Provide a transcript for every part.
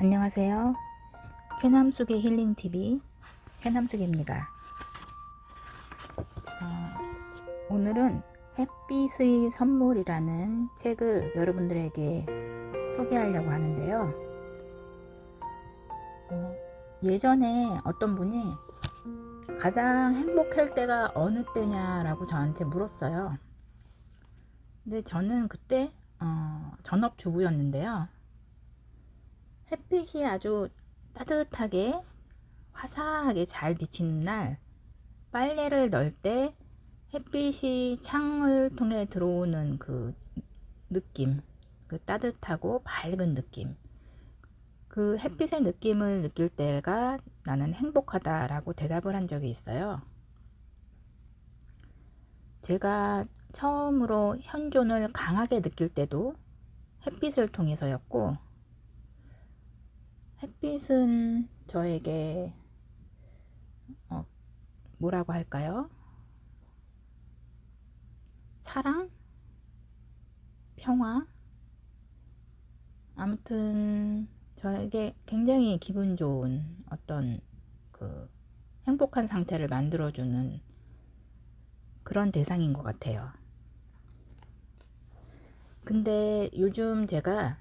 안녕하세요. 쾌남숙의 힐링TV 쾌남숙입니다. 오늘은 햇빛의 선물이라는 책을 여러분들에게 소개하려고 하는데요. 예전에 어떤 분이 가장 행복할 때가 어느 때냐라고 저한테 물었어요. 근데 저는 그때 전업주부였는데요. 햇빛이 아주 따뜻하게 화사하게 잘 비치는 날, 빨래를 널 때 햇빛이 창을 통해 들어오는 그 느낌, 그 따뜻하고 밝은 느낌, 그 햇빛의 느낌을 느낄 때가 나는 행복하다라고 대답을 한 적이 있어요. 제가 처음으로 현존을 강하게 느낄 때도 햇빛을 통해서였고, 햇빛은 저에게 뭐라고 할까요? 사랑? 평화? 아무튼 저에게 굉장히 기분 좋은 어떤 그 행복한 상태를 만들어주는 그런 대상인 것 같아요. 근데 요즘 제가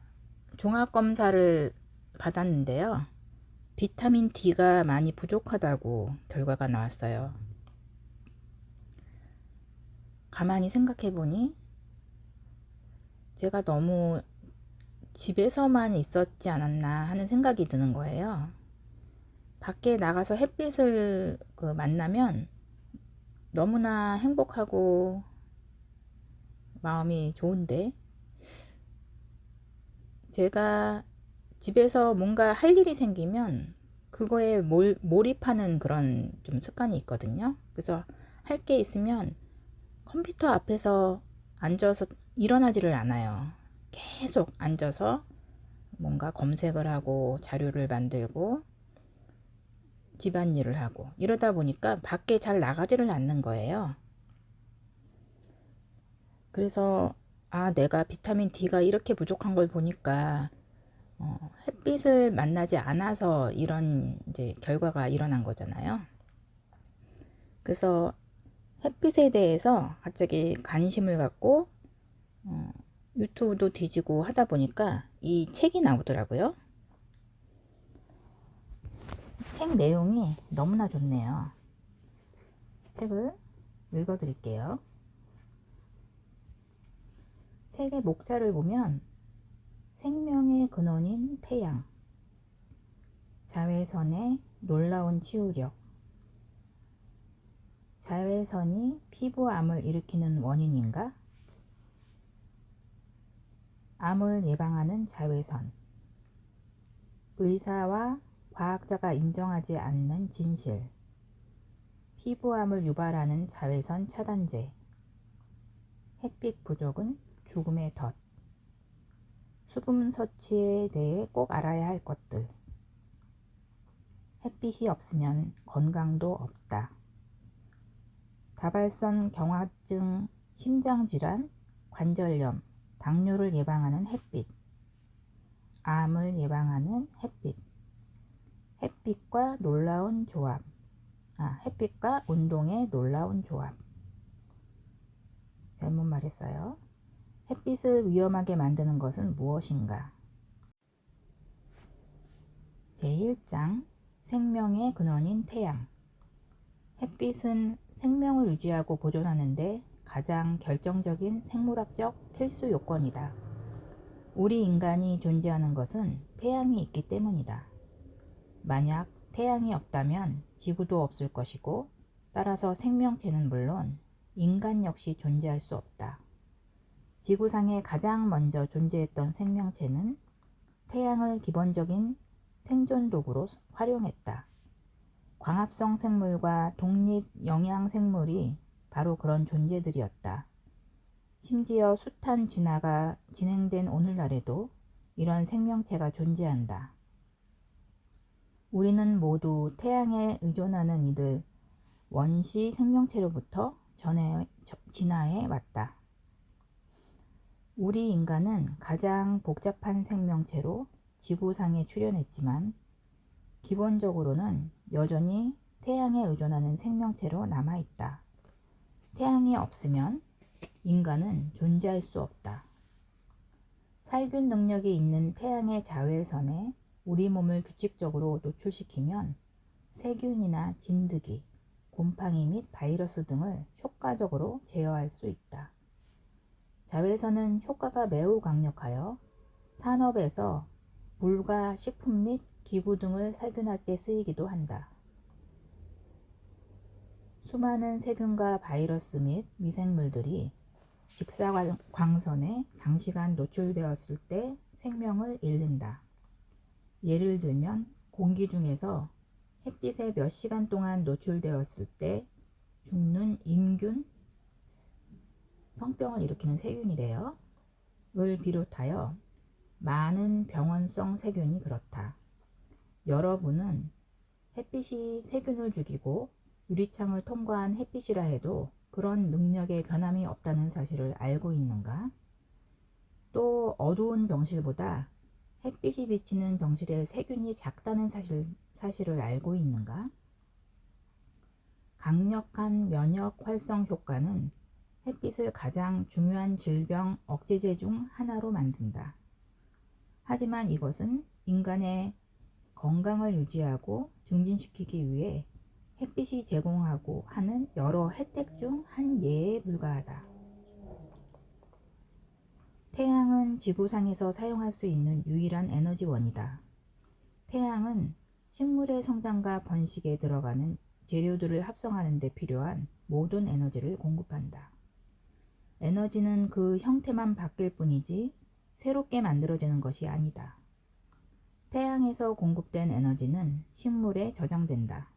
종합검사를 받았는데요. 비타민 D가 많이 부족하다고 결과가 나왔어요. 가만히 생각해 보니 제가 너무 집에서만 있었지 않았나 하는 생각이 드는 거예요. 밖에 나가서 햇빛을 만나면 너무나 행복하고 마음이 좋은데, 제가 집에서 뭔가 할 일이 생기면 그거에 몰입하는 그런 좀 습관이 있거든요. 그래서 할 게 있으면 컴퓨터 앞에서 앉아서 일어나지를 않아요. 계속 앉아서 뭔가 검색을 하고 자료를 만들고 집안일을 하고 이러다 보니까 밖에 잘 나가지를 않는 거예요. 그래서 내가 비타민 D가 이렇게 부족한 걸 보니까 햇빛을 만나지 않아서 이런 이제 결과가 일어난 거잖아요. 그래서 햇빛에 대해서 갑자기 관심을 갖고 유튜브도 뒤지고 하다 보니까 이 책이 나오더라고요. 책 내용이 너무나 좋네요. 책을 읽어드릴게요. 책의 목차를 보면 생명의 근원인 태양, 자외선의 놀라운 치유력, 자외선이 피부암을 일으키는 원인인가? 암을 예방하는 자외선, 의사와 과학자가 인정하지 않는 진실, 피부암을 유발하는 자외선 차단제, 햇빛 부족은 죽음의 덫, 수분 섭취에 대해 꼭 알아야 할 것들, 햇빛이 없으면 건강도 없다, 다발성 경화증, 심장질환, 관절염, 당뇨를 예방하는 햇빛, 암을 예방하는 햇빛, 햇빛과 놀라운 조합, 햇빛과 운동의 놀라운 조합. 잘못 말했어요. 햇빛을 위험하게 만드는 것은 무엇인가? 제1장 생명의 근원인 태양. 햇빛은 생명을 유지하고 보존하는데 가장 결정적인 생물학적 필수 요건이다. 우리 인간이 존재하는 것은 태양이 있기 때문이다. 만약 태양이 없다면 지구도 없을 것이고, 따라서 생명체는 물론 인간 역시 존재할 수 없다. 지구상에 가장 먼저 존재했던 생명체는 태양을 기본적인 생존 도구로 활용했다. 광합성 생물과 독립 영양 생물이 바로 그런 존재들이었다. 심지어 숱한 진화가 진행된 오늘날에도 이런 생명체가 존재한다. 우리는 모두 태양에 의존하는 이들 원시 생명체로부터 진화해 왔다. 우리 인간은 가장 복잡한 생명체로 지구상에 출현했지만 기본적으로는 여전히 태양에 의존하는 생명체로 남아있다. 태양이 없으면 인간은 존재할 수 없다. 살균 능력이 있는 태양의 자외선에 우리 몸을 규칙적으로 노출시키면 세균이나 진드기, 곰팡이 및 바이러스 등을 효과적으로 제어할 수 있다. 자외선은 효과가 매우 강력하여 산업에서 물과 식품 및 기구 등을 살균할 때 쓰이기도 한다. 수많은 세균과 바이러스 및 미생물들이 직사광선에 장시간 노출되었을 때 생명을 잃는다. 예를 들면 공기 중에서 햇빛에 몇 시간 동안 노출되었을 때 죽는 임균, 성병을 일으키는 세균이래요. 을 비롯하여 많은 병원성 세균이 그렇다. 여러분은 햇빛이 세균을 죽이고 유리창을 통과한 햇빛이라 해도 그런 능력에 변함이 없다는 사실을 알고 있는가? 또 어두운 병실보다 햇빛이 비치는 병실에 세균이 작다는 사실을 알고 있는가? 강력한 면역 활성 효과는 햇빛을 가장 중요한 질병 억제제 중 하나로 만든다. 하지만 이것은 인간의 건강을 유지하고 증진시키기 위해 햇빛이 제공하고 하는 여러 혜택 중 한 예에 불과하다. 태양은 지구상에서 사용할 수 있는 유일한 에너지원이다. 태양은 식물의 성장과 번식에 들어가는 재료들을 합성하는 데 필요한 모든 에너지를 공급한다. 에너지는 그 형태만 바뀔 뿐이지 새롭게 만들어지는 것이 아니다. 태양에서 공급된 에너지는 식물에 저장된다.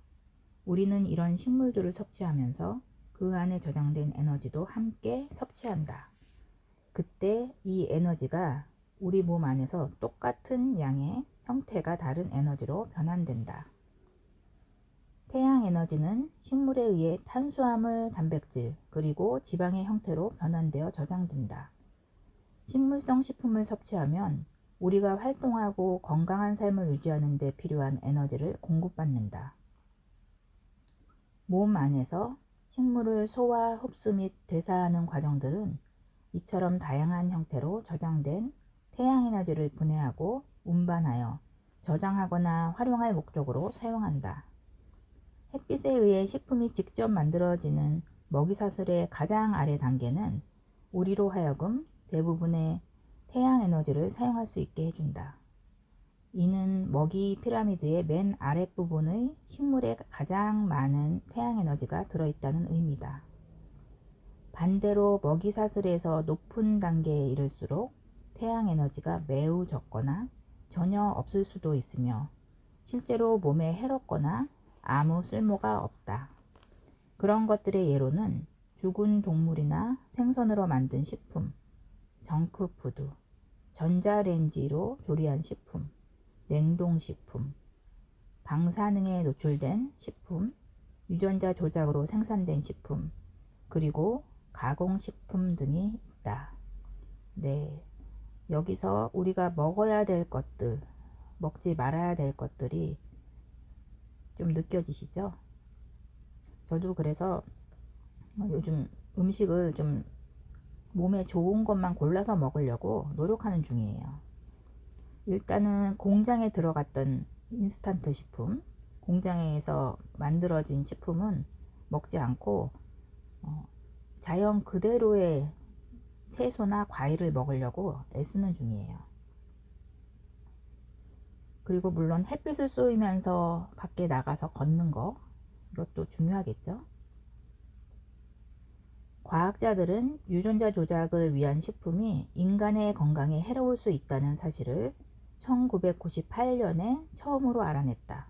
우리는 이런 식물들을 섭취하면서 그 안에 저장된 에너지도 함께 섭취한다. 그때 이 에너지가 우리 몸 안에서 똑같은 양의 형태가 다른 에너지로 변환된다. 태양 에너지는 식물에 의해 탄수화물, 단백질, 그리고 지방의 형태로 변환되어 저장된다. 식물성 식품을 섭취하면 우리가 활동하고 건강한 삶을 유지하는 데 필요한 에너지를 공급받는다. 몸 안에서 식물을 소화, 흡수 및 대사하는 과정들은 이처럼 다양한 형태로 저장된 태양 에너지를 분해하고 운반하여 저장하거나 활용할 목적으로 사용한다. 햇빛에 의해 식품이 직접 만들어지는 먹이사슬의 가장 아래 단계는 우리로 하여금 대부분의 태양 에너지를 사용할 수 있게 해준다. 이는 먹이 피라미드의 맨 아랫부분의 식물에 가장 많은 태양 에너지가 들어있다는 의미다. 반대로 먹이 사슬에서 높은 단계에 이를수록 태양 에너지가 매우 적거나 전혀 없을 수도 있으며 실제로 몸에 해롭거나 아무 쓸모가 없다. 그런 것들의 예로는 죽은 동물이나 생선으로 만든 식품, 정크푸드, 전자레인지로 조리한 식품, 냉동식품, 방사능에 노출된 식품, 유전자 조작으로 생산된 식품, 그리고 가공식품 등이 있다. 네, 여기서 우리가 먹어야 될 것들, 먹지 말아야 될 것들이 좀 느껴지시죠? 저도 그래서 요즘 음식을 좀 몸에 좋은 것만 골라서 먹으려고 노력하는 중이에요. 일단은 공장에 들어갔던 인스턴트 식품, 공장에서 만들어진 식품은 먹지 않고 자연 그대로의 채소나 과일을 먹으려고 애쓰는 중이에요. 그리고 물론 햇빛을 쏘이면서 밖에 나가서 걷는 거, 이것도 중요하겠죠. 과학자들은 유전자 조작을 위한 식품이 인간의 건강에 해로울 수 있다는 사실을 1998년에 처음으로 알아냈다.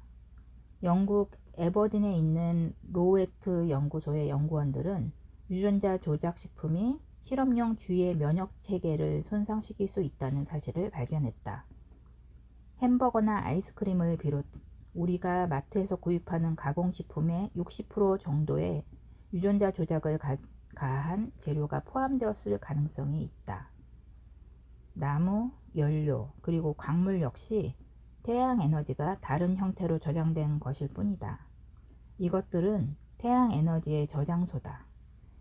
영국 에버딘에 있는 로웨트 연구소의 연구원들은 유전자 조작 식품이 실험용 쥐의 면역 체계를 손상시킬 수 있다는 사실을 발견했다. 햄버거나 아이스크림을 비롯 우리가 마트에서 구입하는 가공식품의 60% 정도의 유전자 조작을 가한 재료가 포함되었을 가능성이 있다. 나무, 연료, 그리고 광물 역시 태양 에너지가 다른 형태로 저장된 것일 뿐이다. 이것들은 태양 에너지의 저장소다.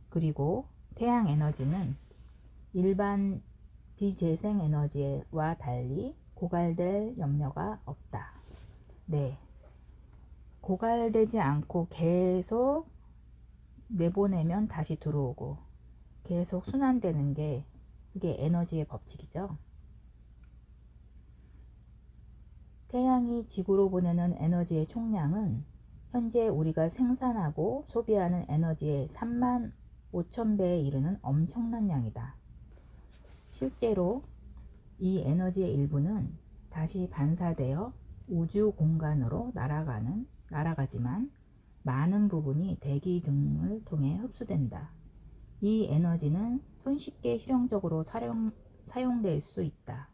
그리고 태양 에너지는 일반 비재생 에너지와 달리 고갈될 염려가 없다. 네. 고갈되지 않고 계속 내보내면 다시 들어오고 계속 순환되는 게 그게 에너지의 법칙이죠. 태양이 지구로 보내는 에너지의 총량은 현재 우리가 생산하고 소비하는 에너지의 3만 5천 배에 이르는 엄청난 양이다. 실제로 이 에너지의 일부는 다시 반사되어 우주 공간으로 날아가지만 많은 부분이 대기 등을 통해 흡수된다. 이 에너지는 손쉽게 실용적으로 사용될 수 있다.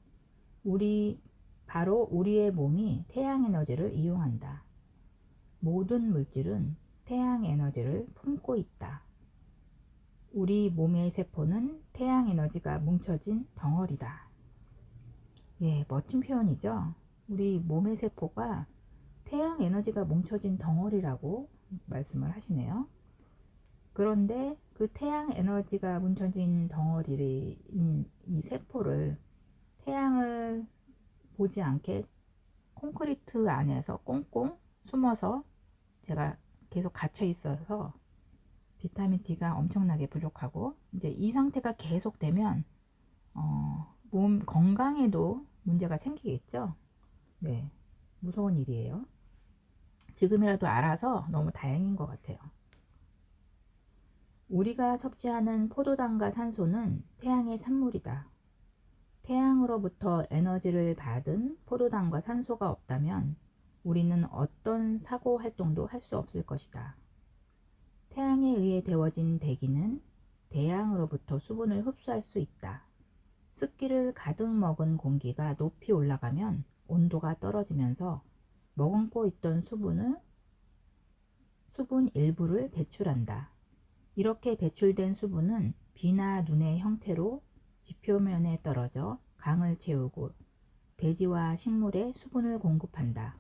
바로 우리의 몸이 태양 에너지를 이용한다. 모든 물질은 태양 에너지를 품고 있다. 우리 몸의 세포는 태양 에너지가 뭉쳐진 덩어리다. 예, 멋진 표현이죠. 우리 몸의 세포가 태양 에너지가 뭉쳐진 덩어리라고 말씀을 하시네요. 그런데 그 태양 에너지가 뭉쳐진 덩어리인 이 세포를 태양을 보지 않게 콘크리트 안에서 꽁꽁 숨어서 제가 계속 갇혀 있어서 비타민 D가 엄청나게 부족하고 이제 이 상태가 계속되면 몸 건강에도 문제가 생기겠죠. 네, 무서운 일이에요. 지금이라도 알아서 너무 다행인 것 같아요. 우리가 섭취하는 포도당과 산소는 태양의 산물이다. 태양으로부터 에너지를 받은 포도당과 산소가 없다면 우리는 어떤 사고 활동도 할 수 없을 것이다. 태양에 의해 데워진 대기는 대양으로부터 수분을 흡수할 수 있다. 습기를 가득 먹은 공기가 높이 올라가면 온도가 떨어지면서 머금고 있던 수분 일부를 배출한다. 이렇게 배출된 수분은 비나 눈의 형태로 지표면에 떨어져 강을 채우고 대지와 식물에 수분을 공급한다.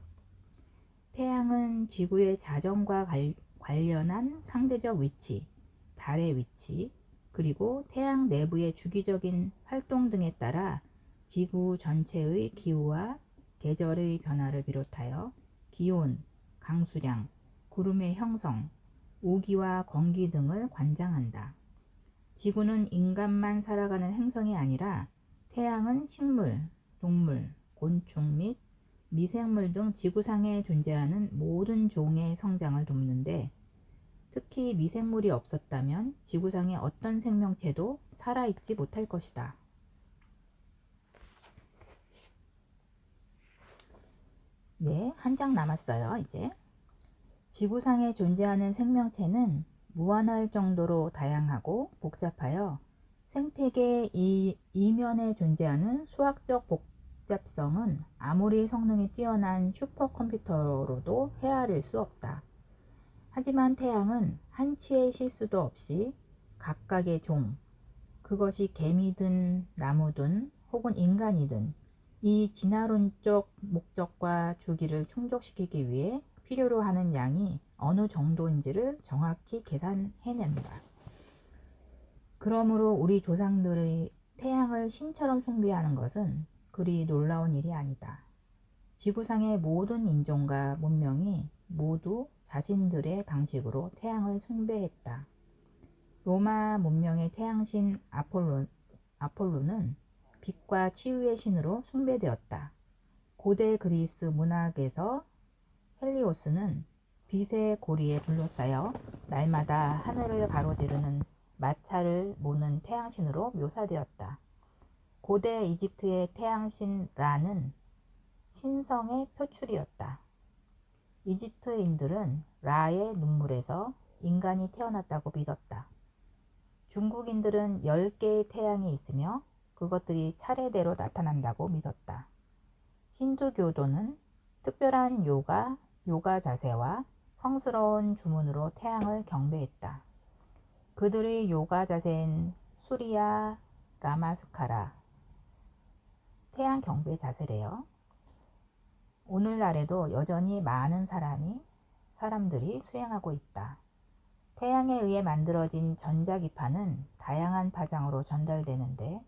태양은 지구의 자전과 관련한 상대적 위치, 달의 위치, 그리고 태양 내부의 주기적인 활동 등에 따라 지구 전체의 기후와 계절의 변화를 비롯하여 기온, 강수량, 구름의 형성, 우기와 건기 등을 관장한다. 지구는 인간만 살아가는 행성이 아니라 태양은 식물, 동물, 곤충 및 미생물 등 지구상에 존재하는 모든 종의 성장을 돕는데 특히 미생물이 없었다면 지구상의 어떤 생명체도 살아있지 못할 것이다. 네, 한 장 남았어요. 이제 지구상에 존재하는 생명체는 무한할 정도로 다양하고 복잡하여 생태계 이면에 존재하는 수학적 복잡성은 아무리 성능이 뛰어난 슈퍼컴퓨터로도 헤아릴 수 없다. 하지만 태양은 한치의 실수도 없이 각각의 종, 그것이 개미든 나무든 혹은 인간이든 이 진화론적 목적과 주기를 충족시키기 위해 필요로 하는 양이 어느 정도인지를 정확히 계산해낸다. 그러므로 우리 조상들의 태양을 신처럼 숭배하는 것은 그리 놀라운 일이 아니다. 지구상의 모든 인종과 문명이 모두 자신들의 방식으로 태양을 숭배했다. 로마 문명의 태양신 아폴로는 빛과 치유의 신으로 숭배되었다. 고대 그리스 문학에서 헬리오스는 빛의 고리에 둘러싸여 날마다 하늘을 가로지르는 마차를 모는 태양신으로 묘사되었다. 고대 이집트의 태양신 라는 신성의 표출이었다. 이집트인들은 라의 눈물에서 인간이 태어났다고 믿었다. 중국인들은 10개의 태양이 있으며 그것들이 차례대로 나타난다고 믿었다. 힌두교도는 특별한 요가 자세와 성스러운 주문으로 태양을 경배했다. 그들의 요가 자세인 수리야 나마스카라, 태양 경배 자세래요. 오늘날에도 여전히 많은 사람들이 수행하고 있다. 태양에 의해 만들어진 전자기파는 다양한 파장으로 전달되는데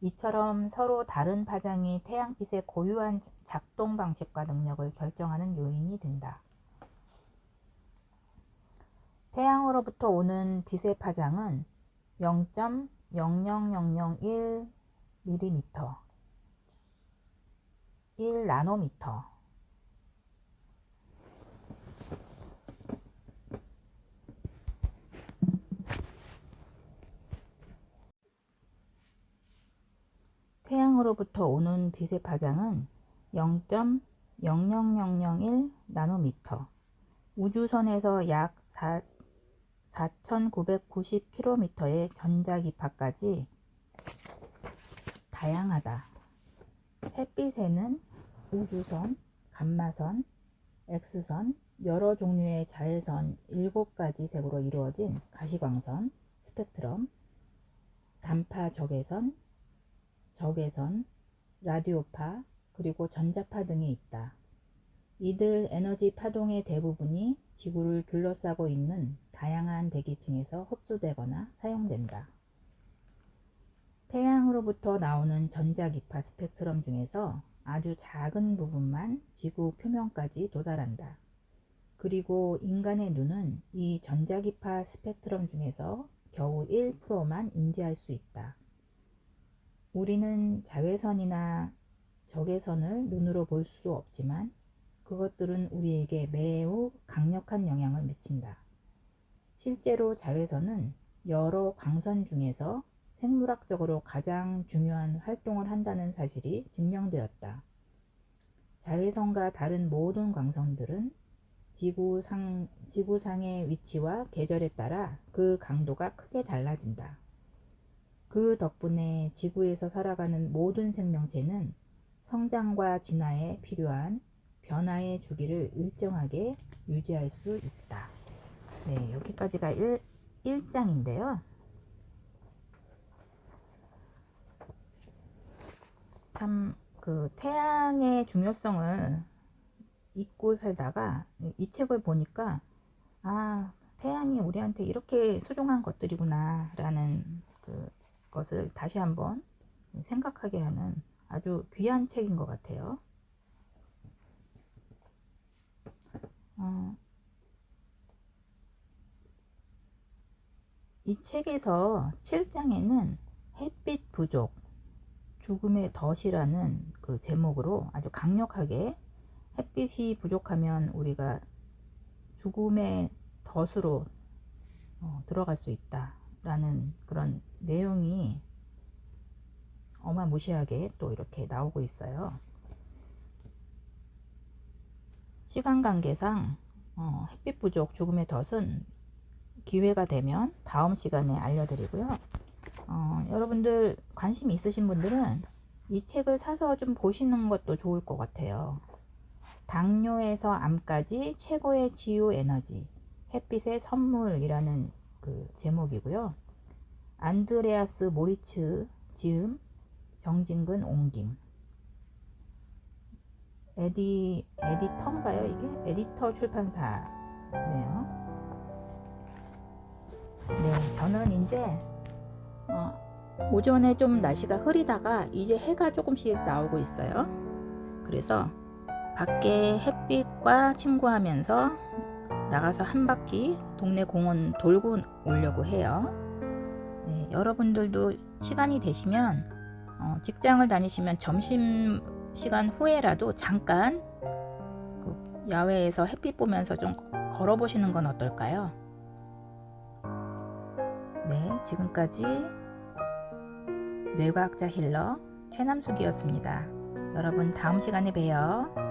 이처럼 서로 다른 파장이 태양빛의 고유한 작동 방식과 능력을 결정하는 요인이 된다. 태양으로부터 오는 빛의 파장은 0.00001mm, 1나노미터, 태양으로부터 오는 빛의 파장은 0.00001나노미터, 우주선에서 약 4990km의 전자기파까지 다양하다. 햇빛에는 우주선, 감마선, X선, 여러 종류의 자외선 7가지 색으로 이루어진 가시광선, 스펙트럼, 단파 적외선, 라디오파, 그리고 전자파 등이 있다. 이들 에너지 파동의 대부분이 지구를 둘러싸고 있는 다양한 대기층에서 흡수되거나 사용된다. 태양으로부터 나오는 전자기파 스펙트럼 중에서 아주 작은 부분만 지구 표면까지 도달한다. 그리고 인간의 눈은 이 전자기파 스펙트럼 중에서 겨우 1%만 인지할 수 있다. 우리는 자외선이나 적외선을 눈으로 볼 수 없지만 그것들은 우리에게 매우 강력한 영향을 미친다. 실제로 자외선은 여러 광선 중에서 생물학적으로 가장 중요한 활동을 한다는 사실이 증명되었다. 자외선과 다른 모든 광선들은 지구상의 위치와 계절에 따라 그 강도가 크게 달라진다. 그 덕분에 지구에서 살아가는 모든 생명체는 성장과 진화에 필요한 변화의 주기를 일정하게 유지할 수 있다. 네, 여기까지가 1장인데요. 참 그 태양의 중요성을 잊고 살다가 이 책을 보니까 태양이 우리한테 이렇게 소중한 것들이구나 라는 것을 다시 한번 생각하게 하는 아주 귀한 책인 것 같아요. 이 책에서 7장에는 햇빛 부족, 죽음의 덫이라는 그 제목으로 아주 강력하게 햇빛이 부족하면 우리가 죽음의 덫으로 들어갈 수 있다 라는 그런 내용이 어마무시하게 또 이렇게 나오고 있어요. 시간 관계상 햇빛 부족, 죽음의 덫은 기회가 되면 다음 시간에 알려드리고요. 여러분들 관심 있으신 분들은 이 책을 사서 좀 보시는 것도 좋을 것 같아요. 당뇨에서 암까지 최고의 치유 에너지, 햇빛의 선물이라는 그 제목이고요. 안드레아스 모리츠 지음, 정진근 옹김. 에디터인가요 이게? 에디터 출판사네요. 네, 저는 이제 오전에 좀 날씨가 흐리다가 이제 해가 조금씩 나오고 있어요. 그래서 밖에 햇빛과 친구하면서 나가서 한 바퀴 동네 공원 돌고 오려고 해요. 네, 여러분들도 시간이 되시면 직장을 다니시면 점심시간 후에라도 잠깐 그 야외에서 햇빛 보면서 좀 걸어보시는 건 어떨까요? 네, 지금까지 뇌과학자 힐러 최남숙이었습니다. 여러분 다음 시간에 봬요.